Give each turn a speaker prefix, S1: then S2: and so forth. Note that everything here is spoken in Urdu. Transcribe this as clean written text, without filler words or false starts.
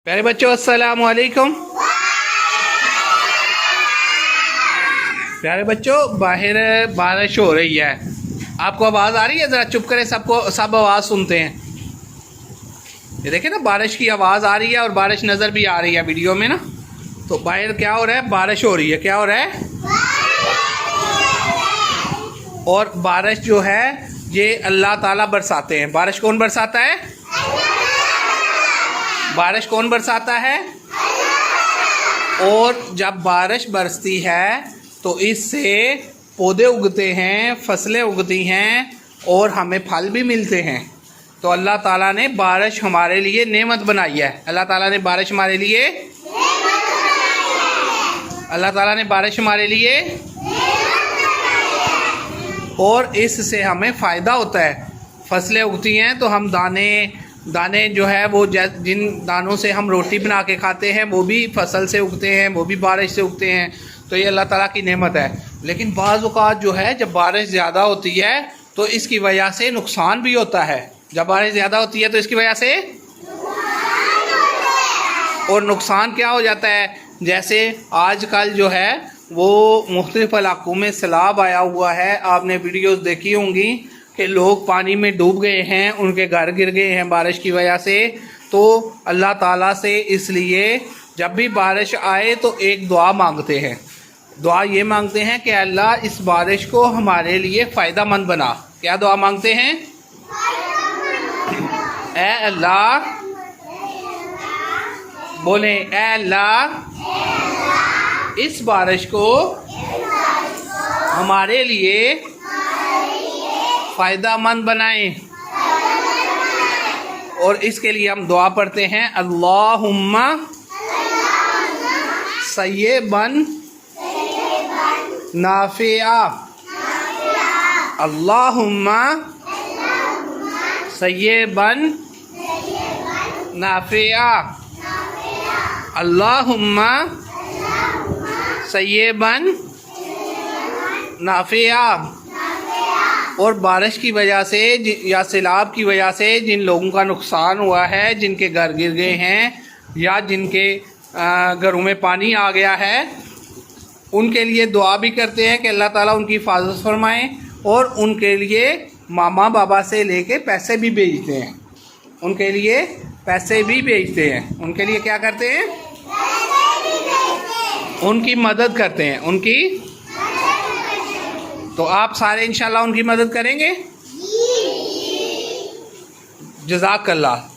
S1: پیارے بچوں السلام علیکم۔ پیارے بچوں باہر بارش ہو رہی ہے، آپ کو آواز آ رہی ہے؟ ذرا چپ کریں، سب آواز سنتے ہیں۔ یہ دیکھیں نا، بارش کی آواز آ رہی ہے اور بارش نظر بھی آ رہی ہے ویڈیو میں نا۔ تو باہر کیا ہو رہا ہے؟ بارش ہو رہی ہے۔ کیا ہو رہا ہے؟ اور بارش جو ہے یہ اللہ تعالیٰ برساتے ہیں۔ بارش کون برساتا ہے؟ بارش کون برساتا ہے؟ اور جب بارش برستی ہے تو اس سے پودے اگتے ہیں، فصلیں اگتی ہیں اور ہمیں پھل بھی ملتے ہیں۔ تو اللہ تعالیٰ نے بارش ہمارے لیے نعمت بنائی ہے۔ اللہ تعالیٰ نے بارش ہمارے لیے اللہ تعالیٰ نے بارش ہمارے لیے اور اس سے ہمیں فائدہ ہوتا ہے۔ فصلیں اگتی ہیں تو ہم دانے جو ہے وہ جن دانوں سے ہم روٹی بنا کے کھاتے ہیں وہ بھی فصل سے اگتے ہیں، وہ بھی بارش سے اگتے ہیں۔ تو یہ اللہ تعالیٰ کی نعمت ہے۔ لیکن بعض اوقات جو ہے جب بارش زیادہ ہوتی ہے تو اس کی وجہ سے نقصان بھی ہوتا ہے۔ جب بارش زیادہ ہوتی ہے تو اس کی وجہ سے اور نقصان کیا ہو جاتا ہے؟ جیسے آج کل جو ہے وہ مختلف علاقوں میں سیلاب آیا ہوا ہے۔ آپ نے ویڈیوز دیکھی ہوں گی کہ لوگ پانی میں ڈوب گئے ہیں، ان کے گھر گر گئے ہیں بارش کی وجہ سے۔ تو اللہ تعالیٰ سے اس لیے جب بھی بارش آئے تو ایک دعا مانگتے ہیں۔ دعا یہ مانگتے ہیں کہ اللہ اس بارش کو ہمارے لیے فائدہ مند بنا۔ کیا دعا مانگتے ہیں؟ اے اللہ، بولیں اے اللہ اس بارش کو ہمارے لیے فائدہ مند بنائیں۔ اور اس کے لیے ہم دعا پڑھتے ہیں، اللہم سیبا نافعا، اللہم سیبا نافعا، اللہم سیبا نافعا۔ اور بارش کی وجہ سے یا سیلاب کی وجہ سے جن لوگوں کا نقصان ہوا ہے، جن کے گھر گر گئے ہیں یا جن کے گھروں میں پانی آ گیا ہے، ان کے لیے دعا بھی کرتے ہیں کہ اللہ تعالیٰ ان کی حفاظت فرمائیں، اور ان کے لیے ماما بابا سے لے کے پیسے بھی بھیجتے ہیں۔ ان کے لیے پیسے بھی بھیجتے ہیں۔ ان کے لیے کیا کرتے ہیں؟ ان کی مدد کرتے ہیں۔ ان کی تو آپ سارے انشاءاللہ ان کی مدد کریں گے؟ جزاک اللہ۔